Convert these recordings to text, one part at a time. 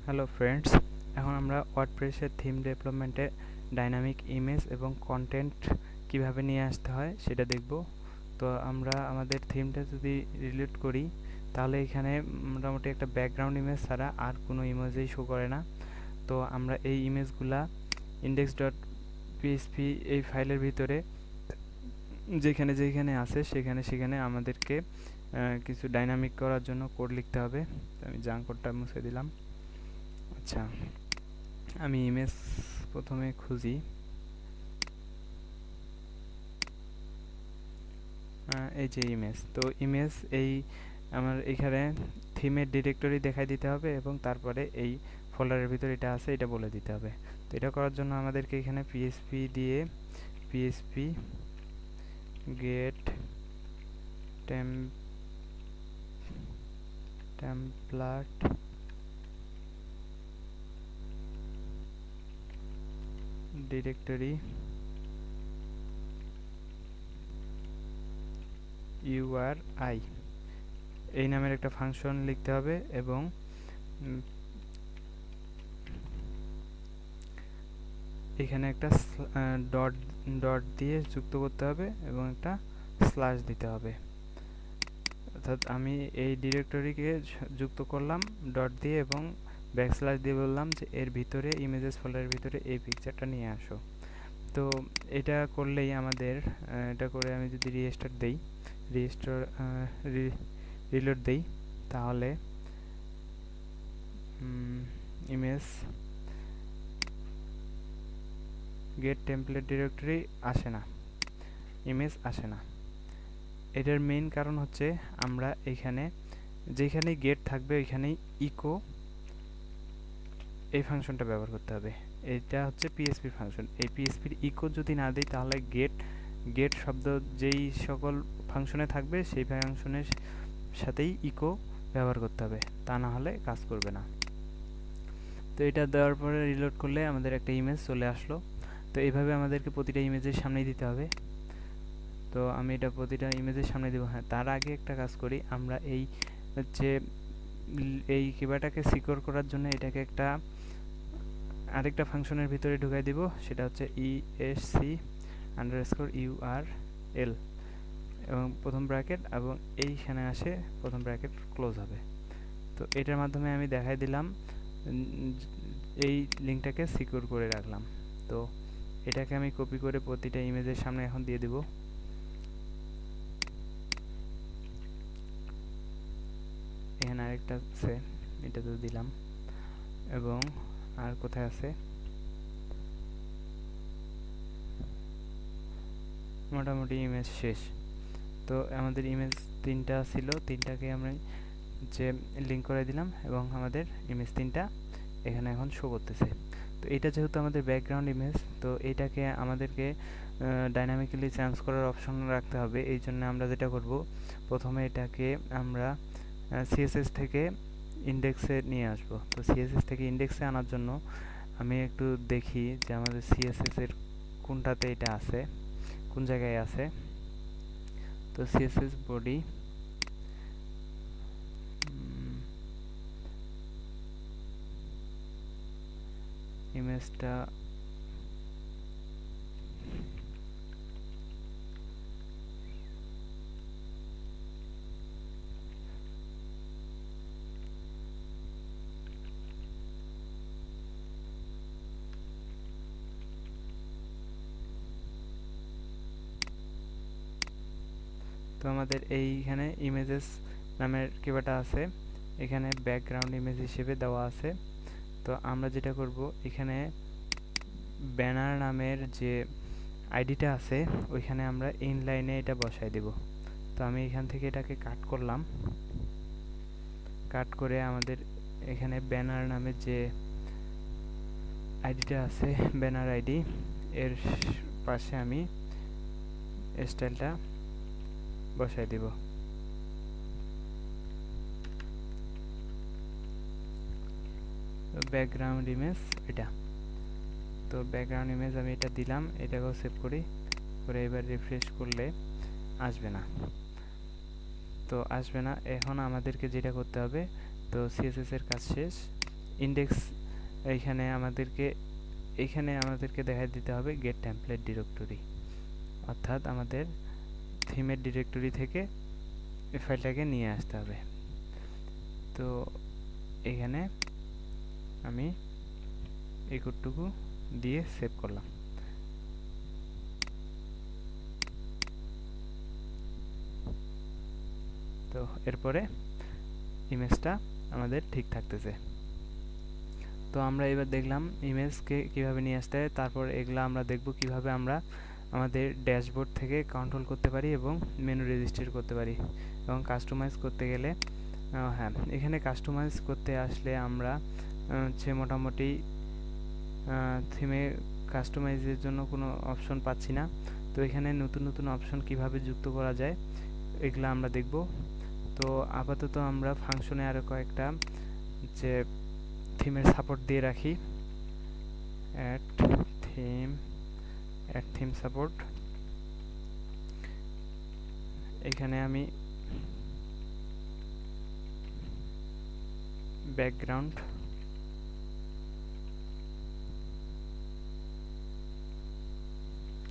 Hello friends, এখন আমরা ওয়ার্ডপ্রেসের theme ডেভেলপমেন্টে dynamic image এবং কন্টেন্ট কিভাবে নিয়ে আসতে হয় সেটা দেখব। তো আমরা আমাদের থিমটা যদি রিলোড করি তাহলে এখানে মোটামুটি একটা ব্যাকগ্রাউন্ড ইমেজ ছাড়া আর কোনো ইমেজই শো করে না। তো আমরা এই ইমেজগুলা ইন্ডেক্স ডট পিএইচপি এই ফাইলের ভিতরে যেখানে যেখানে আছে সেখানে আমাদেরকে কিছু ডাইনামিক করার জন্য কোড লিখতে হবে। তো আমি জাঙ্ক কোডটা মুছে দিলাম। আচ্ছা, আমি ইমেজ প্রথমে খুঁজি। এই যে ইমেজ, তো ইমেজ এই আমার এখানে থিমের ডিরেক্টরি দেখাই দিতে হবে এবং তারপরে এই ফোল্ডারের ভিতরে এটা আছে এটা বলে দিতে হবে। তো এটা করার জন্য আমাদেরকে এখানে পিএসপি দিয়ে PSP gate template directory URI এই নামের একটা ফাংশন লিখতে হবে এবং এখানে একটা ডট ডট দিয়ে যুক্ত করতে হবে এবং একটা স্ল্যাশ দিতে হবে। অর্থাৎ আমি এই ডিরেক্টরিকে যুক্ত করলাম ডট দিয়ে এবং ব্যাকস্ল্যাশ দিয়ে বললাম যে এর ভিতরে ইমেজেস ফোল্ডারের ভিতরে এই পিকচারটা নিয়ে আসো। তো এটা করলেই আমাদের এটা করে আমি যদি রিস্টার্ট দেই, রিলোড দেই, তাহলে ইমেজ গেট টেমপ্লেট ডিরেক্টরি আসে না, ইমেজ আসে না। এটার মেইন কারণ হচ্ছে আমরা এখানে যেখানে গেট থাকবে ওইখানেই ইকো এই ফাংশনটা ব্যবহার করতে হবে। এটা হচ্ছে পিএসপি ফাংশন। এই পিএসপির ইকো যদি না দিই তাহলে গেট শব্দ যেই সকল ফাংশনে থাকবে সেই ফাংশনের সাথেই ইকো ব্যবহার করতে হবে, তা না হলে কাজ করবে না। তো এটা দেওয়ার পরে রিলোড করলে আমাদের একটা ইমেজ চলে আসলো। তো এইভাবে আমাদেরকে প্রতিটা ইমেজের সামনেই দিতে হবে। তো আমি এটা প্রতিটা ইমেজের সামনে দেবো। হ্যাঁ, তার আগে একটা কাজ করি, আমরা এই হচ্ছে এই কিবাটাকে সিকিউর করার জন্য এটাকে একটা আরেকটা ফাংশনের ভিতরে ঢুকাই দিব, সেটা হচ্ছে ESC_URL এবং প্রথম ব্র্যাকেট এবং এইখানে আসে প্রথম ব্র্যাকেট ক্লোজ হবে। তো এটার মাধ্যমে আমি দেখাই দিলাম এই লিঙ্কটাকে সিকিউর করে রাখলাম। তো এটাকে আমি কপি করে প্রতিটা ইমেজের সামনে এখন দিয়ে দিব। এখানে আরেকটা আছে, এটাতে দিলাম এবং আর কোথায় আছে, মোটামুটি ইমেজ শেষ। তো আমাদের ইমেজ তিনটা ছিল, তিনটাকে আমরা যে লিঙ্ক করে দিলাম এবং আমাদের ইমেজ তিনটা এখানে এখন শো করতেছে। তো এটা যেহেতু আমাদের ব্যাকগ্রাউন্ড ইমেজ, তো এইটাকে আমাদেরকে ডাইনামিক্যালি চেঞ্জ করার অপশন রাখতে হবে। এই জন্য আমরা যেটা করব, প্রথমে এটাকে আমরা CSS থেকে ইন্ডেক্সে নিয়ে আসব। তো CSS থেকে ইন্ডেক্সে আনার জন্য আমি একটু দেখি যে আমাদের CSS এর কোনটাতে এটা আছে, কোন জায়গায় আছে। তো CSS বডি ইমেজটা তো আমাদের এইখানে ইমেজেস নামের কিবাটা আছে, এখানে ব্যাকগ্রাউন্ড ইমেজ হিসেবে দেওয়া আছে। তো আমরা যেটা করব, এখানে ব্যানার নামের যে আইডিটা আছে ওইখানে আমরা ইনলাইনে এটা বসাই দেব। তো আমি এখান থেকে এটাকে কাট করলাম, কাট করে আমাদের এখানে ব্যানার নামের যে আইডিটা আছে, ব্যানার আইডি, এর পাশে আমি স্টাইলটা বসাই দিব। ব্যাকগ্রাউন্ড ইমেজ এটা, তো ব্যাকগ্রাউন্ড ইমেজ আমি এটা দিলাম, এটাকেও সেভ করি করে এবার রিফ্রেশ করলে আসবে না। তো আসবে না। এখন আমাদেরকে যেটা করতে হবে, তো CSS এর কাজ শেষ, ইন্ডেক্স এইখানে আমাদেরকে দেখাই দিতে হবে গেট টেমপ্লেট ডিরেক্টরি, অর্থাৎ আমাদের থিমের ডিরেক্টরি থেকে এই ফাইলটাকে নিয়ে আসতে হবে। তো এখানে আমি এই কোডটুকু দিয়ে সেভ করলাম। তো এরপরে ইমেজটা আমাদের ঠিক থাকতেছে। তো আমরা এবার দেখলাম ইমেজকে কিভাবে নিয়ে আসতে হয়, তারপর এগুলো আমরা দেখব কিভাবে আমরা আমাদের ড্যাশবোর্ড থেকে কন্ট্রোল করতে পারি এবং মেনু রেজিস্টার করতে পারি এবং কাস্টমাইজ করতে গেলে হ্যাঁ, এখানে কাস্টমাইজ করতে আসলে আমরা হচ্ছে মোটামুটি থিমে কাস্টমাইজের জন্য কোনো অপশন পাচ্ছি না। তো এখানে নতুন নতুন অপশন কিভাবে যুক্ত করা যায় এগুলো আমরা দেখব। তো আপাতত আমরা ফাংশনে আরও কয়েকটা যে থিমের সাপোর্ট দিয়ে রাখি, অ্যাড থিম সাপোর্ট। এখানে আমি ব্যাকগ্রাউন্ড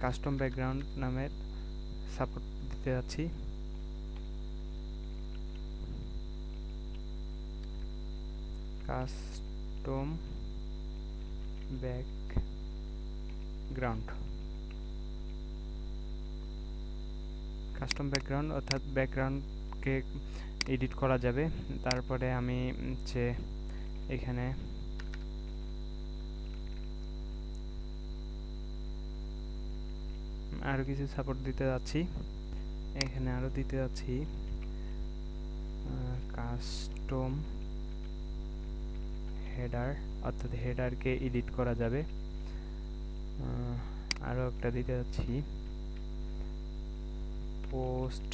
কাস্টম ব্যাকগ্রাউন্ড নামের সাপোর্ট দিতে যাচ্ছি। কাস্টম ব্যাকগ্রাউন্ড অর্থাৎ ব্যাকগ্রাউন্ডকে এডিট করা যাবে। তারপরে আমি যে এখানে আরও কিছু সাপোর্ট দিতে যাচ্ছি। এখানে আরও দিতে যাচ্ছি কাস্টম হেডার, অর্থাৎ হেডারকে এডিট করা যাবে। আরও একটা দিতে যাচ্ছি পোস্ট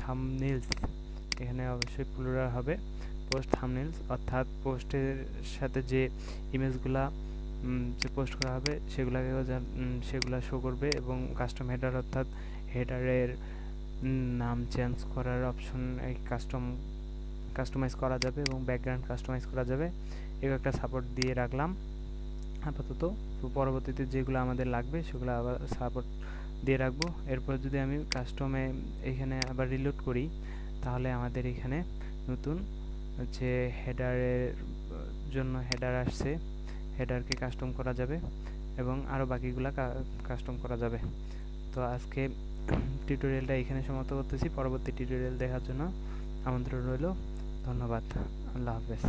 থাম্বনেইলস, এখানে অবশ্যই প্লুরাল হবে, পোস্ট থাম্বনেইলস, অর্থাৎ পোস্টের সাথে যে ইমেজগুলা যে পোস্ট করা হবে সেগুলা শো করবে। এবং কাস্টম হেডার অর্থাৎ হেডারের নাম চেঞ্জ করার অপশন এই কাস্টমাইজ করা যাবে এবং ব্যাকগ্রাউন্ড কাস্টমাইজ করা যাবে। এগুলো একটা সাপোর্ট দিয়ে রাখলাম আপাতত। পরবর্তীতে যেগুলো আমাদের লাগবে সেগুলো আবার সাপোর্ট দিয়ে রাখবো। এরপর যদি আমি কাস্টমে এখানে আবার রিলোড করি তাহলে আমাদের এখানে নতুন যে হেডারের জন্য হেডার আসছে, হেডারকে কাস্টম করা যাবে এবং আরও বাকিগুলা কাস্টম করা যাবে। তো আজকে টিউটোরিয়ালটা এখানে সমাপ্ত করতেছি। পরবর্তী টিউটোরিয়াল দেখার জন্য আমন্ত্রণ রইল। ধন্যবাদ। আল্লাহ হাফেজ।